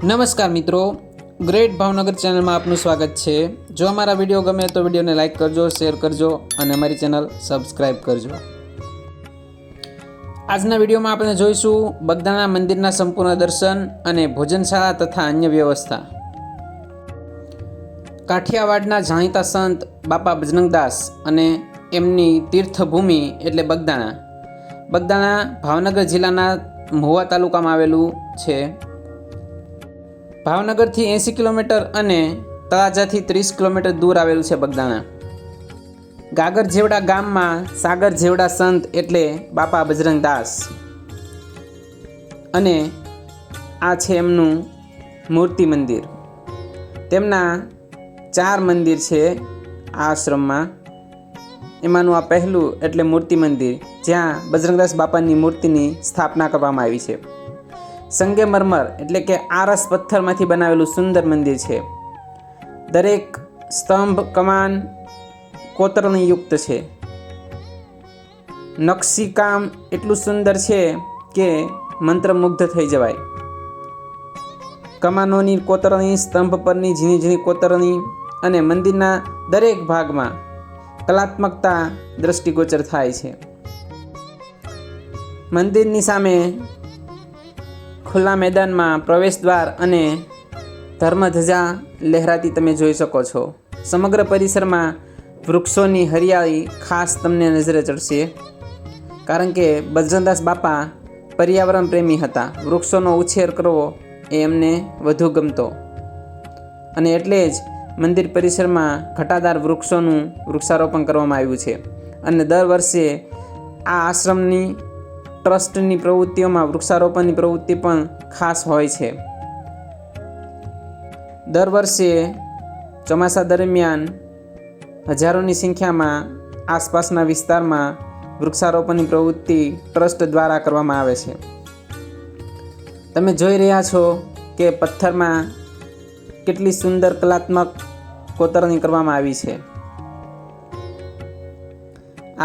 નમસ્કાર મિત્રો, ગ્રેટ ભાવનગર ચેનલમાં આપનું સ્વાગત છે। જો અમારા વિડીયો ગમે તો વિડીયોને લાઇક કરજો, શેર કરજો અને અમારી ચેનલ સબસ્ક્રાઈબ કરજો। આજના વિડીયોમાં આપણે જોઈશું બગદાણા મંદિરના સંપૂર્ણ દર્શન અને ભોજનશાળા તથા અન્ય વ્યવસ્થા। કાઠિયાવાડના જાણીતા સંત બાપા બજરંગદાસ અને એમની તીર્થભૂમિ એટલે બગદાણા ભાવનગર જિલ્લાના મહુવા તાલુકામાં આવેલું છે। ભાવનગરથી 80 કિલોમીટર અને તળાજાથી 30 કિલોમીટર દૂર આવેલું છે બગદાણા। ગાગર જેવડા ગામમાં સાગર જેવડા સંત એટલે બાપા બજરંગદાસ અને આ છે એમનું મૂર્તિ મંદિર। તેમના 4 મંદિર છે આ આશ્રમમાં। એમાંનું આ પહેલું એટલે મૂર્તિ મંદિર, જ્યાં બજરંગદાસ બાપાની મૂર્તિની સ્થાપના કરવામાં આવી છે। સંગેમરમર એટલે કે આરસ પથ્થરમાંથી બનાવેલું સુંદર મંદિર છે। દરેક સ્તંભ કમાન કોતરણી યુક્ત છે। નકશીકામ એટલું સુંદર છે કે મંત્રમુગ્ધ થઈ જવાય। કમાનોની કોતરણી, સ્તંભ પરની ઝીણી ઝીણી કોતરણી અને મંદિરના દરેક ભાગમાં કલાત્મકતા દ્રષ્ટિગોચર થાય છે। મંદિરની સામે ખુલ્લા મેદાનમાં પ્રવેશદ્વાર અને ધર્મધજા લહેરાતી તમે જોઈ શકો છો। સમગ્ર પરિસરમાં વૃક્ષોની હરિયાળી ખાસ તમને નજરે ચડશે, કારણ કે બજરંગદાસ બાપા પર્યાવરણ પ્રેમી હતા। વૃક્ષોનો ઉછેર કરવો એ એમને વધુ ગમતો અને એટલે જ મંદિર પરિસરમાં ઘટાદાર વૃક્ષોનું વૃક્ષારોપણ કરવામાં આવ્યું છે। અને દર વર્ષે આ આશ્રમની ટ્રસ્ટની પ્રવૃત્તિઓમાં વૃક્ષારોપણની પ્રવૃત્તિ પણ ખાસ હોય છે। દર વર્ષે ચોમાસા દરમિયાન હજારોની સંખ્યામાં આસપાસના વિસ્તારમાં વૃક્ષારોપણની પ્રવૃત્તિ ટ્રસ્ટ દ્વારા કરવામાં આવે છે। તમે જોઈ રહ્યા છો કે પથ્થરમાં કેટલી સુંદર કલાત્મક કોતરણી કરવામાં આવી છે।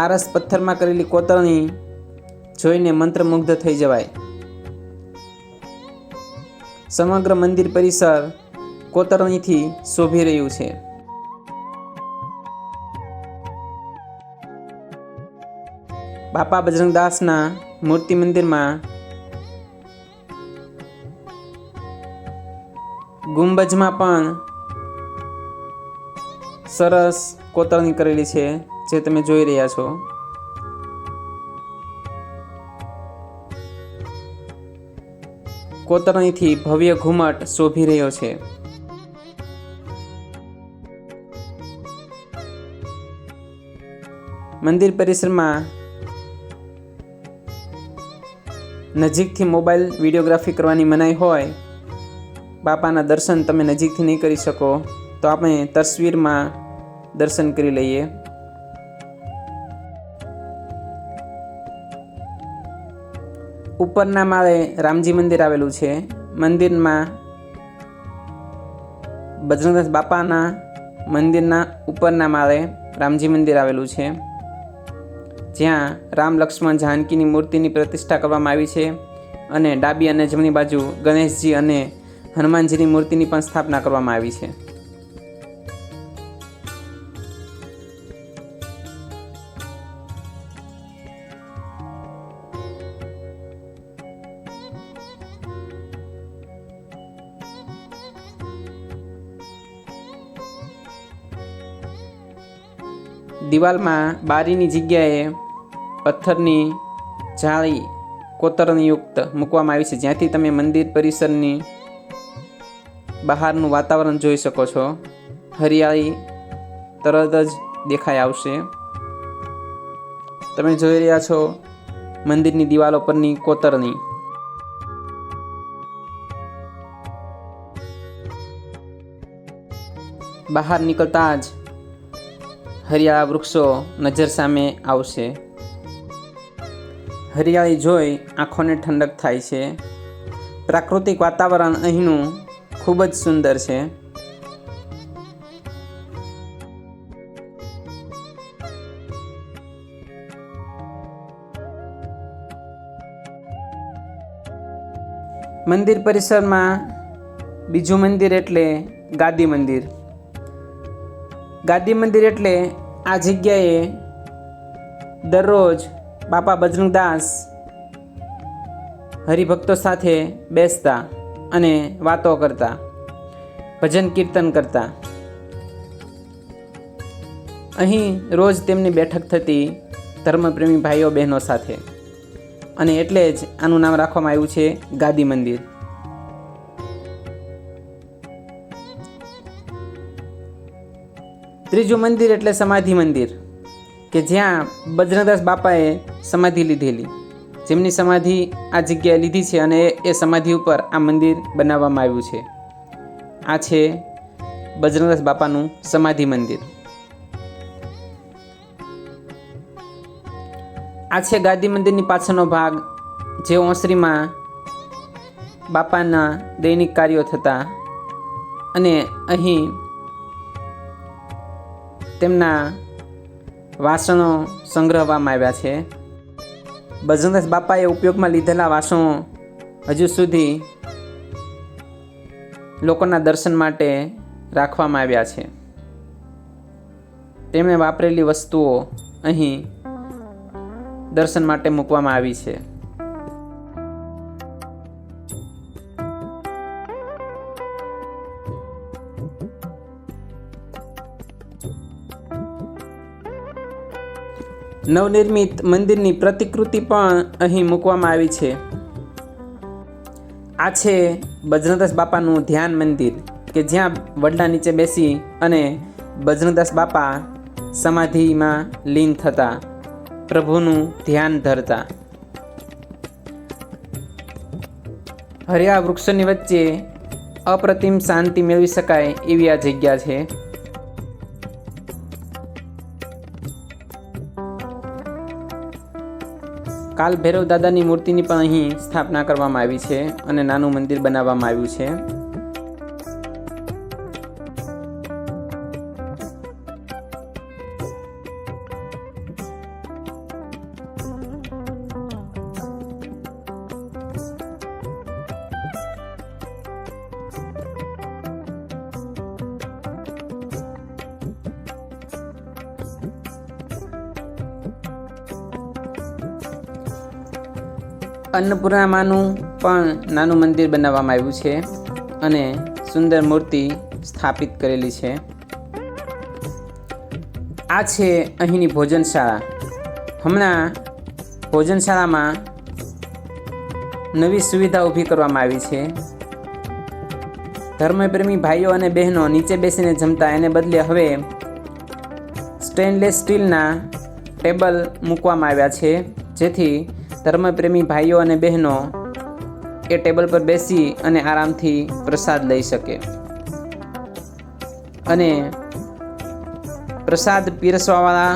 આરસ પથ્થરમાં કરેલી કોતરણી જોઈને મંત્રમુગ્ધ થઈ જવાય। સમગ્ર મંદિર પરિસર કોતરણીથી શોભી રહ્યું છે। બાપા બજરંગદાસના મૂર્તિ મંદિરમાં ગુંબજમાં પણ સરસ કોતરણી કરેલી છે, જે તમે જોઈ રહ્યા છો। કોતરણીથી ભવ્ય ઘુમટ શોભી રહ્યો છે। મંદિર પરિસરમાં નજીકથી મોબાઈલ વિડીયોગ્રાફી કરવાની મનાઈ હોય, બાપાના દર્શન તમે નજીકથી નહીં કરી શકો, તો આપણે તસવીરમાં દર્શન કરી લઈએ। ઉપરના માળે રામજી મંદિર આવેલું છે। મંદિરમાં બજરંગદાસ બાપાના મંદિરના ઉપરના માળે રામજી મંદિર આવેલું છે, જ્યાં રામ, લક્ષ્મણ, જાનકીની મૂર્તિની પ્રતિષ્ઠા કરવામાં આવી છે અને ડાબી અને જમણી બાજુ ગણેશજી અને હનુમાનજીની મૂર્તિની પણ સ્થાપના કરવામાં આવી છે। દિવાલમાં બારીની જગ્યાએ પથ્થરની જાળી કોતરણીયુક્ત મૂકવામાં આવી છે, જ્યાંથી તમે મંદિર પરિસરની બહારનું વાતાવરણ જોઈ શકો છો। હરિયાળી તરત જ દેખાઈ આવશે। તમે જોઈ રહ્યા છો મંદિરની દિવાલો પરની કોતરણી। બહાર નીકળતા જ હરિયાળા વૃક્ષો નજર સામે આવશે। હરિયાળી જોઈ આંખોને ઠંડક થાય છે। પ્રાકૃતિક વાતાવરણ અહીંનું ખૂબ જ સુંદર છે। મંદિર પરિસરમાં બીજું મંદિર એટલે ગાદી મંદિર. ગાદી મંદિર એટલે આ જગ્યાએ દરરોજ બાપા બજરંગદાસ હરિભક્તો સાથે બેસતા અને વાતો કરતા, ભજન કીર્તન કરતા. અહીં રોજ તેમની બેઠક થતી ધર્મપ્રેમી ભાઈઓ બહેનો સાથે, અને એટલે જ આનું નામ રાખવામાં આવ્યું છે ગાદી મંદિર. ત્રીજું મંદિર એટલે સમાધિ મંદિર, કે જ્યાં બજરંગદાસ બાપાએ સમાધિ લીધેલી, જેમની સમાધિ આ જગ્યાએ લીધી છે અને એ સમાધિ ઉપર આ મંદિર બનાવવામાં આવ્યું છે. આ છે બજરંગદાસ બાપાનું સમાધિ મંદિર. આ છે ગાદી મંદિરની પાછળનો ભાગ, જે ઓસરીમાં બાપાના દૈનિક કાર્યો થતા, અને અહીં તેમના વાસણો સંગ્રહવામાં આવ્યા છે. બજરંગદાસ બાપાએ ઉપયોગમાં લીધેલા વાસણો હજુ સુધી લોકોના દર્શન માટે રાખવામાં આવ્યા છે. તેમણે વાપરેલી વસ્તુઓ અહીં દર્શન માટે મૂકવામાં આવી છે. નવનિર્મિત મંદિરની પ્રતિકૃતિ પણ અહીં મૂકવામાં આવી છે. આ છે બજરંગદાસ બાપાનું ધ્યાન મંદિર, કે જ્યાં વડલા નીચે બેસી અને બજરંગદાસ બાપા સમાધિમાં લીન થતા, પ્રભુનું ધ્યાન ધરતા. હરિયા વૃક્ષોની વચ્ચે અપ્રતિમ શાંતિ મેળવી શકાય એવી આ જગ્યા છે. કાલ ભૈરવ દાદાની મૂર્તિની પણ અહીં સ્થાપના કરવામાં આવી છે અને નાનું મંદિર બનાવવામાં આવ્યું છે. અન્નપૂર્ણા માનું પણ નાનું મંદિર બનાવવામાં આવ્યું છે અને સુંદર મૂર્તિ સ્થાપિત કરેલી છે. આ છે અહીંની ભોજનશાળા. હમણાં ભોજનશાળામાં નવી સુવિધા ઊભી કરવામાં આવી છે. ધર્મપ્રેમી ભાઈઓ અને બહેનો નીચે બેસીને જમતા, એને બદલે હવે સ્ટેનલેસ સ્ટીલના ટેબલ મૂકવામાં આવ્યા છે, જેથી ધર્મપ્રેમી ભાઈઓ અને બહેનો એ ટેબલ પર બેસી અને આરામથી પ્રસાદ લઈ શકે. અને પ્રસાદ પીરસવાવાળા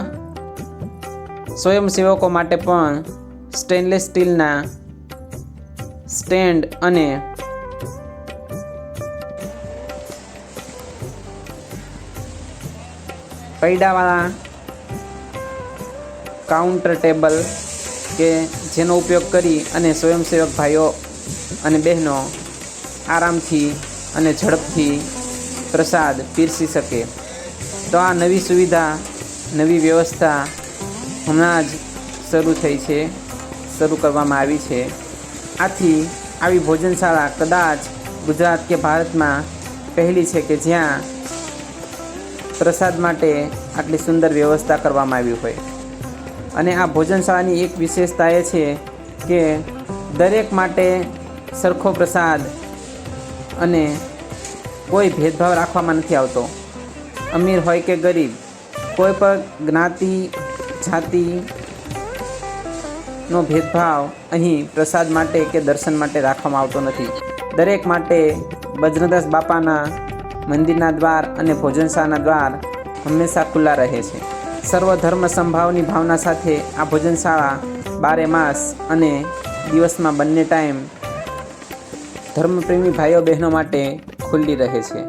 સ્વયંસેવકો માટે પણ સ્ટેનલેસ સ્ટીલના સ્ટેન્ડ અને પૈડાવાળા કાઉન્ટર ટેબલ, કે જેનો ઉપયોગ કરી અને સ્વયંસેવક ભાઈઓ અને બહેનો આરામથી અને ઝડપથી પ્રસાદ પીરસી શકે. તો આ નવી સુવિધા, નવી વ્યવસ્થા હમણાં જ શરૂ કરવામાં આવી છે. આથી આવી ભોજનશાળા કદાચ ગુજરાત કે ભારતમાં પહેલી છે કે જ્યાં પ્રસાદ માટે આટલી સુંદર વ્યવસ્થા કરવામાં આવી હોય. અને આ ભોજનશાળાની એક વિશેષતા એ છે કે દરેક માટે સરખો પ્રસાદ અને કોઈ ભેદભાવ રાખવામાં નથી આવતો. અમીર હોય કે ગરીબ, કોઈ પણ જ્ઞાતિ જાતિનો ભેદભાવ અહીં પ્રસાદ માટે કે દર્શન માટે રાખવામાં આવતો નથી. દરેક માટે બજરંગદાસ બાપાના મંદિરના દ્વાર અને ભોજનશાળાના દ્વાર હંમેશા ખુલ્લા રહે છે. સર્વધર્મ સંભાવની ભાવના સાથે આ ભોજનશાળા 12 માસ અને દિવસમાં બંને ટાઈમ ધર્મપ્રેમી ભાઈઓ બહેનો માટે ખુલ્લી રહે છે.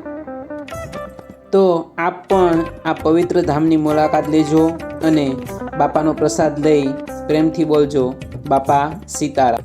તો આપ પણ આ પવિત્ર ધામની મુલાકાત લેજો અને બાપાનો પ્રસાદ લઈ પ્રેમથી બોલજો, બાપા સીતારામ.